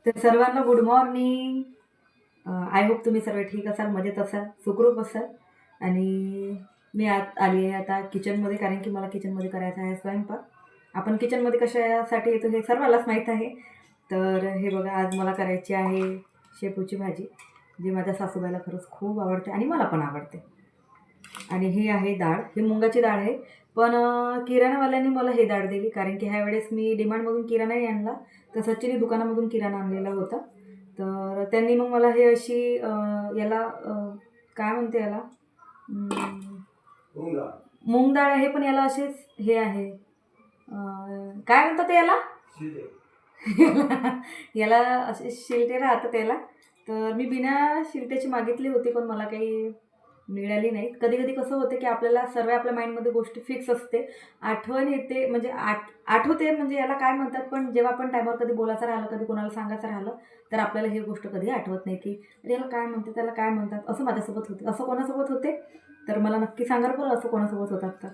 तर सर्वांना good morning. I hope तुम्ही सर्व ठीक असाल, मजेत असाल, सुखरूप असाल. आणि मी आत आली आहे आता किचनमध्ये, कारण की मला किचनमध्ये करायचा आहे स्वयंपाक. आपण किचनमध्ये कशासाठी येतो हे सर्वांनाच माहीत आहे. तर हे बघा, आज मला करायची आहे शेपूची भाजी, जी माझ्या सासूबाईला खरंच खूप आवडते आणि मला पण आवडते. आणि ही आहे डाळ, ही मुंगाची डाळ आहे. पण किराणावाल्यांनी मला हे डाळ दिली, कारण की ह्या वेळेस मी डिमांडमधून किराणाही आणला, तर सचिनी दुकानामधून किराणा आणलेला होता. तर त्यांनी मग मला हे अशी याला काय म्हणते याला, मूग डाळ आहे, पण याला असेच हे आहे, काय म्हणतात ते याला याला असे शिलटे राहतात त्याला. तर मी बिना शिलट्याची मागितली होती, पण मला काही मिळाली नाही. कधी कधी कसं होते की आपल्याला सर्व आपल्या माइंडमध्ये गोष्टी फिक्स असते, आठवण येते, म्हणजे आठवते, म्हणजे याला काय म्हणतात, पण जेव्हा आपण टायमावर कधी बोलायचं राहिलं, कधी कोणाला सांगायचं राहिलं, तर आपल्याला ही गोष्ट कधी आठवत नाही की अरे याला काय म्हणते, त्याला काय म्हणतात. असं माझ्यासोबत होते. असं कोणासोबत होते तर मला नक्की सांगाल बरं, असं कोणासोबत होतात तर.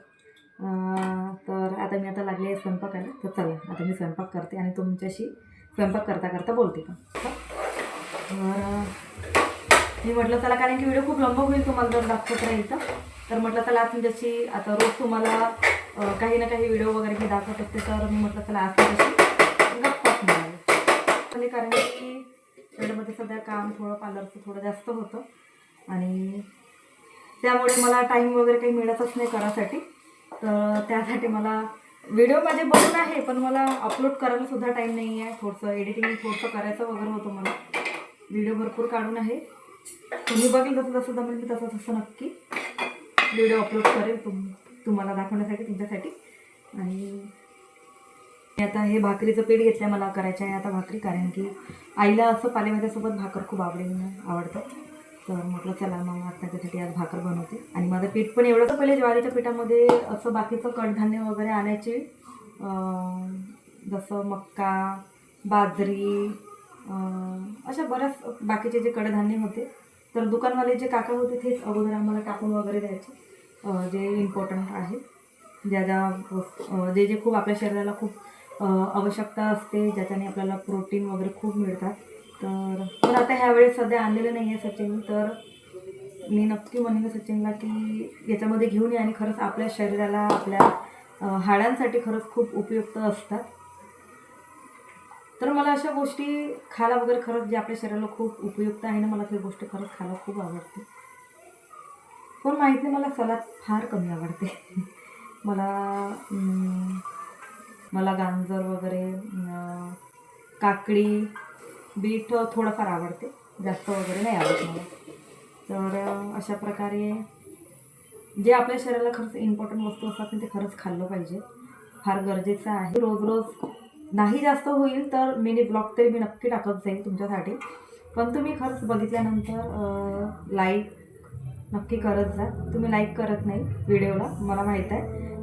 तर आता मी आता लागली आहे स्वयंपाकाला. तर चला आता मी स्वयंपाक करते आणि तुमच्याशी स्वयंपाक करता करता बोलते पण. तर मी म्हटलं चला, कारण की व्हिडिओ खूप लंब होईल तुम्हाला जर दाखवत राहील तर म्हटलं चला आज तुमच्याशी, आता रोज तुम्हाला काही ना काही व्हिडिओ वगैरे मी दाखवत असते, तर मी म्हटलं चला आज तुमच्याशी गप्पाच मिळाली. कारण की वेळेमध्ये सध्या काम थोडं पार्लरचं थोडं जास्त होतं आणि त्यामुळे मला टाईम वगैरे काही मिळतच नाही करायसाठी. तर त्यासाठी मला व्हिडिओ माझे बनवून आहे, पण मला अपलोड करायला सुद्धा टाईम नाही आहे. थोडंसं एडिटिंग थोडंसं करायचं वगैरे होतं मला. व्हिडिओ भरपूर काढून आहे, तुम्ही बघेल जसं जसं जमेल मी तसं नक्की व्हिडिओ अपलोड करेल तुम्हाला दाखवण्यासाठी, तुमच्यासाठी. आणि आता हे भाकरीचं पीठ घेतलं, मला करायचं आहे आता भाकरी, कारण की आईला असं पालेभाज्यासोबत भाकर खूप आवडतं. तर म्हटलं चला मग आता त्याच्यासाठी आज भाकर बनवते. आणि माझं पीठ पण एवढंच, पहिले ज्वारीच्या पिठामध्ये असं बाकीचं कडधान्य वगैरे आणायचे, जसं मक्का, बाजरी, अशा बऱ्याच बाकीचे जे कडधान्य होते, तर दुकानवाले जे काका होते तेच अगोदर आम्हाला टाकून वगैरे द्यायचे, जे इम्पॉर्टंट आहे, जे जे खूप आपल्या शरीराला खूप आवश्यकता असते, ज्याच्याने आपल्याला प्रोटीन वगैरे खूप मिळतात. तर आता ह्यावेळेस सध्या आणलेलं नाही आहे सचिन, तर मी नक्की म्हणेन सचिनला की याच्यामध्ये घेऊन ये, आणि खरंच आपल्या शरीराला, आपल्या हाडांसाठी खरंच खूप उपयुक्त असतात. तर मला अशा गोष्टी खायला वगैरे खरंच, जे आपल्या शरीराला खूप उपयुक्त आहे ना, मला त्या गोष्टी खरंच खायला खूप आवडते. पण माहीत नाही, मला सलाद फार कमी आवडते. मला गाजर वगैरे, काकडी, बीट थोडंफार आवडते, जास्त वगैरे नाही आवडत मला. तर अशा प्रकारे जे आपल्या शरीराला खरंच इम्पॉर्टंट वस्तू असतात ते खरंच खाल्लं पाहिजे, फार गरजेचं आहे. रोज रोज नाही जास्त होईल तर मिनी ब्लॉग तरी मी नक्की टाकत जाईल तुमच्यासाठी. पण तुम्ही खरंच बघितल्यानंतर लाईक नक्की करत जा. तुम्ही लाईक करत नाही व्हिडिओला, मला माहीत आहे,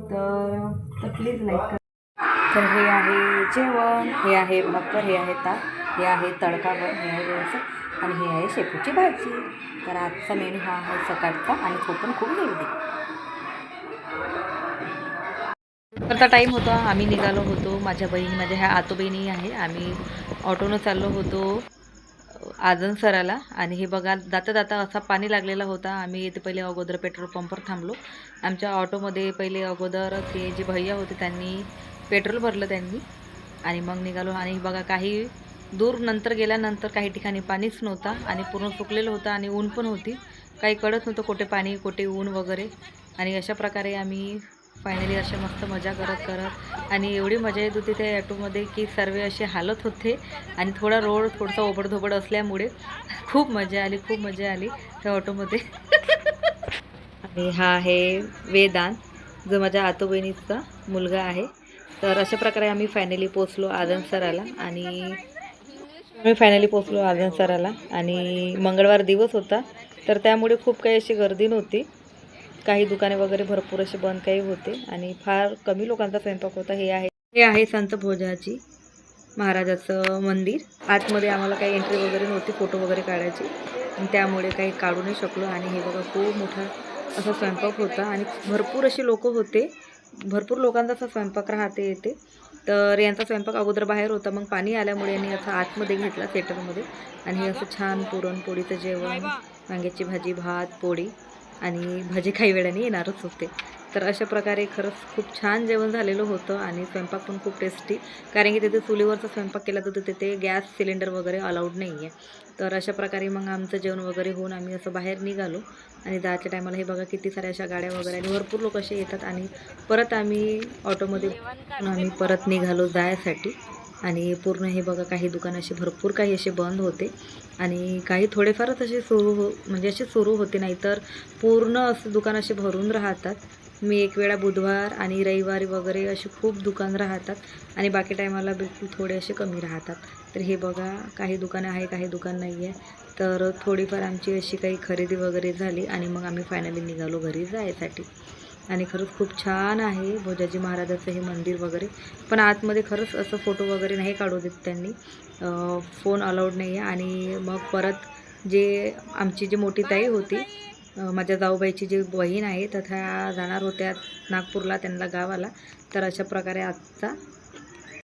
तर प्लीज लाईक करा. तर हे आहे जेवण, हे आहे भाकर, हे आहे ताक, हे आहे तडकावर, हे आहे लोणचं, आणि हे आहे शेपूची भाजी. तर आजचा मेनू हा आहे सकाळचा, आणि तो पण खूप हेल्दी. तर टाईम होता, आम्ही निघालो होतो, माझ्या ह्या आतो बहिणी आहे, आम्ही ऑटोनं चाललो होतो आजनसराला. आणि हे बघा, जाता जाता असा पाणी लागलेला होता. आम्ही इथे पहिले अगोदर पेट्रोल पंपवर थांबलो. आमच्या ऑटोमध्ये पहिले अगोदर ते जे भैया होते त्यांनी पेट्रोल भरलं त्यांनी, आणि मग निघालो. आणि बघा, काही दूर नंतर गेल्यानंतर काही ठिकाणी पाणीच नव्हता, आणि पूर्ण सुकलेलं होतं, आणि ऊन पण होती, काही कळत नव्हतं कुठे पाणी कुठे ऊन वगैरे. आणि अशा प्रकारे आम्ही फायनली अशा मस्त मजा करत करत, आणि एवढी मजा येत होती त्या ॲटोमध्ये की सर्व असे हालत होते. आणि थोडा रोड थोडासा ओबडधोबड असल्यामुळे खूप मजा आली त्या ऑटोमध्ये. आणि हा आहे वेदांत, जो माझ्या आतो बहिणीचा मुलगा आहे. तर अशा प्रकारे आम्ही फायनली पोचलो आजनसराला. आणि मंगळवार दिवस होता, तर त्यामुळे खूप काही अशी गर्दी नव्हती. काही दुकाने वगैरे भरपूर असे बंद काही होते, आणि फार कमी लोकांचा स्वयंपाक होता. हे आहे संत भोजाजी महाराजाचं मंदिर. आतमध्ये आम्हाला काही एंट्री वगैरे नव्हती फोटो वगैरे काढायची, आणि त्यामुळे काही काढू नाही शकलो. आणि हे बघा, खूप मोठा असा स्वयंपाक होता, आणि भरपूर असे लोक होते, भरपूर लोकांचा असा स्वयंपाक राहते येते. तर यांचा स्वयंपाक अगोदर बाहेर होता, मग पाणी आल्यामुळे यांनी असं आतमध्ये घेतला सेटरमध्ये. आणि हे असं छान पुरणपोळीचं जेवण, वांग्याची भाजी, भात, पोळी आणि भजे काही वेळाने येणारच होते. तर अशा प्रकारे खरंच खूप छान जेवण झालेलं होतं आणि स्वयंपाक पण खूप टेस्टी, कारण की तिथे चुलीवरचा स्वयंपाक केला तर तिथे गॅस सिलेंडर वगैरे अलाउड नाही आहे. तर अशा प्रकारे मग आमचं जेवण वगैरे होऊन आम्ही असं बाहेर निघालो. आणि जायच्या टायमाला हे बघा किती साऱ्या अशा गाड्या वगैरे आणि भरपूर लोक असे येतात. आणि परत आम्ही ऑटोमध्ये आम्ही परत निघालो जायसाठी. आणि पूर्ण हे बघा काही दुकान असे भरपूर काही असे बंद होते आणि काही थोडेफारच असे म्हणजे असे सुरू होते, नाहीतर पूर्ण असे दुकान असे भरून राहतात. मी एक वेळा बुधवार आणि रविवारी वगैरे असे खूप दुकान राहतात आणि बाकी टायमाला बिलकुल थोडे असे कमी राहतात. तर हे बघा काही दुकानं आहे, काही दुकान नाही आहे. तर थोडीफार आमची अशी काही खरेदी वगैरे झाली आणि मग आम्ही फायनली निघालो घरी जायसाठी. आणि खरंच खूप छान आहे भोजाजी महाराजाचं हे मंदिर वगैरे. पण आतमध्ये खरंच असं फोटो वगैरे नाही काढू देत त्यांनी, फोन अलाउड नाही आहे. आणि मग परत जे आमची जी मोठी ताई होती, माझ्या जाऊबाईची जी बहीण आहे, तर त्या जाणार होत्या नागपूरला त्यांना गावाला. तर अशा प्रकारे आजचा